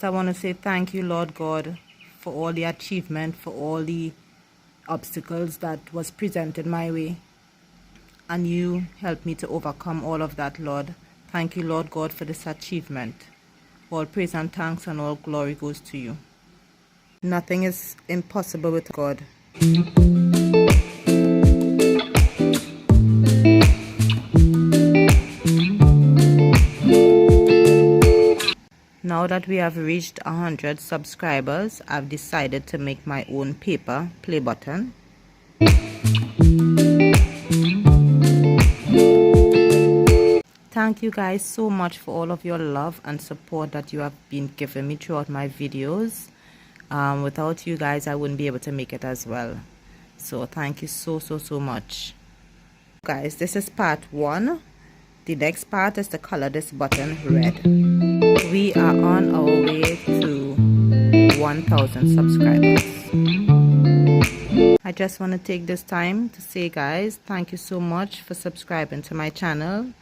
First, I want to say thank you, Lord God, for all the achievement, for all the obstacles that was presented my way. And you helped me to overcome all of that, Lord. Thank you, Lord God, for this achievement. All praise and thanks and all glory goes to you. Nothing is impossible with God. Now that we have reached 100 subscribers, I've decided to make my own paper play button. Thank you guys so much for all of your love and support that you have been giving me throughout my videos. Without you guys, I wouldn't be able to make it as well. So thank you so much. Guys, this is part 1. The next part is to color this button red. We are on our way to 1,000 subscribers. I just want to take this time to say, guys, thank you so much for subscribing to my channel.